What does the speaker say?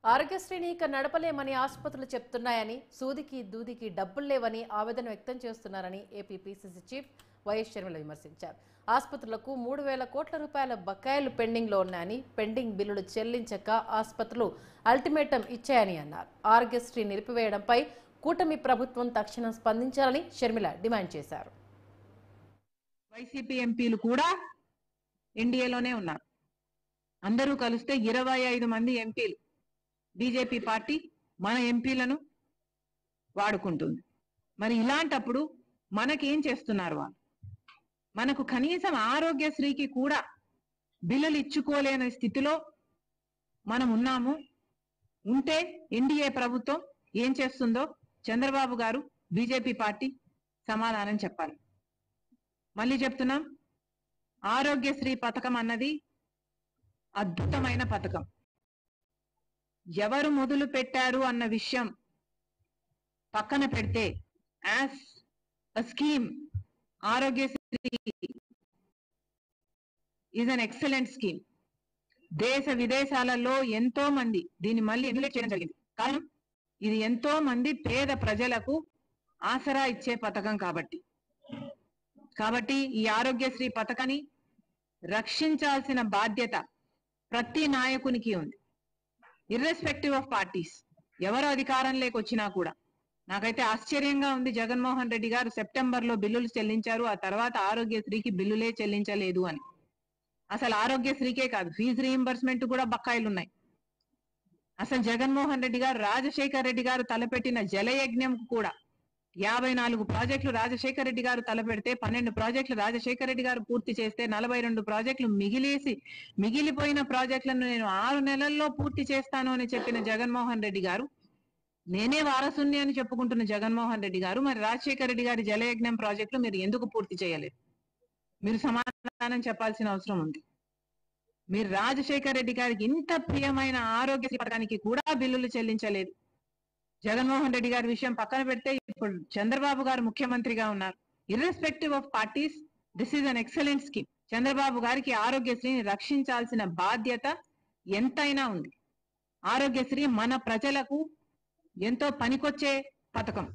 ఆరోగ్యశ్రీని ఇక నడపలేమని ఆసుపత్రులు చెప్తున్నాయని, సూదికి దూదికి డబ్బులు లేవని ఆవేదన వ్యక్తం చేస్తున్నారని AP PCC chief YS Sharmila విమర్శించారు. ఆసుపత్రులకు 3,000 కోట్ల రూపాయల బకాయిలు పెండింగ్లో ఉన్నాయని, పెండింగ్ బిల్లులు చెల్లించక ఆసుపత్రులు అల్టిమేటం ఇచ్చాయని అన్నారు. ఆరోగ్యశ్రీ నిలిపివేయడంపై కూటమి ప్రభుత్వం తక్షణం స్పందించాలని షర్మిల డిమాండ్ చేశారు. వైసీపీ ఎంపీలు కూడా ఎన్డీఏలోనే ఉన్నారు. అందరూ కలిస్తే 25 మంది ఎంపీలు. బీజేపీ పార్టీ మన ఎంపీలను వాడుకుంటుంది. మరి ఇలాంటప్పుడు మనకేం చేస్తున్నారు వాళ్ళు? మనకు కనీసం ఆరోగ్యశ్రీకి కూడా బిల్లులు ఇచ్చుకోలేని స్థితిలో మనం ఉన్నాము. ఉంటే ఎన్డీఏ ప్రభుత్వం ఏం చేస్తుందో చంద్రబాబు గారు, బీజేపీ పార్టీ సమాధానం చెప్పాలి. మళ్ళీ చెప్తున్నాం, ఆరోగ్యశ్రీ పథకం అన్నది అద్భుతమైన పథకం. ఎవరు మొదలు పెట్టారు అన్న విషయం పక్కన పెడితే, as a scheme Aarogyasri is an excellent scheme. దేశ విదేశాలలో ఎంతో మంది దీన్ని మళ్ళీ ఎమ్యులేట్ చేయడం జరిగింది. కారణం, ఇది ఎంతో మంది పేద ప్రజలకు ఆసరా ఇచ్చే పథకం కాబట్టి ఈ ఆరోగ్యశ్రీ పథకాన్ని రక్షించాల్సిన బాధ్యత ప్రతి నాయకునికి ఉంది, ఇర్రెస్పెక్టివ్ ఆఫ్ పార్టీస్. ఎవరు అధికారంలోకి వచ్చినా కూడా. నాకైతే ఆశ్చర్యంగా ఉంది, జగన్మోహన్ రెడ్డి గారు సెప్టెంబర్లో బిల్లులు చెల్లించారు, ఆ తర్వాత ఆరోగ్యశ్రీకి బిల్లులే చెల్లించలేదు అని. అసలు ఆరోగ్యశ్రీకే కాదు, ఫీజు రీయింబర్స్మెంట్ కూడా బకాయిలు ఉన్నాయి. అసలు జగన్మోహన్ రెడ్డి గారు, రాజశేఖర్ రెడ్డి గారు తలపెట్టిన జలయజ్ఞం కూడా 54 ప్రాజెక్టులు రాజశేఖర్ రెడ్డి గారు తలపెడితే 12 ప్రాజెక్టులు రాజశేఖర్ రెడ్డి గారు పూర్తి చేస్తే 42 ప్రాజెక్టులు మిగిలిపోయిన ప్రాజెక్టులను నేను 6 నెలల్లో పూర్తి చేస్తాను అని చెప్పిన జగన్మోహన్ రెడ్డి గారు, నేనే వారసుని అని చెప్పుకుంటున్న జగన్మోహన్ రెడ్డి గారు, మరి రాజశేఖర్ రెడ్డి గారి జలయజ్ఞం ప్రాజెక్టులు మీరు ఎందుకు పూర్తి చేయలేదు? మీరు సమాధానం చెప్పాల్సిన అవసరం ఉంది. మీరు రాజశేఖర్ రెడ్డి గారికి ఇంత ప్రియమైన ఆరోగ్యశ్రీ పథకానికి కూడా బిల్లులు చెల్లించలేదు. జగన్మోహన్ రెడ్డి గారి విషయం పక్కన పెడితే, ఇప్పుడు చంద్రబాబు గారు ముఖ్యమంత్రిగా ఉన్నారు. Irrespective of parties, this is an excellent scheme. Chandrababu గారికి ఆరోగ్యశ్రీని రక్షించాల్సిన బాధ్యత ఎంతైనా ఉంది. ఆరోగ్యశ్రీ మన ప్రజలకు ఎంతో పనికొచ్చే పథకం.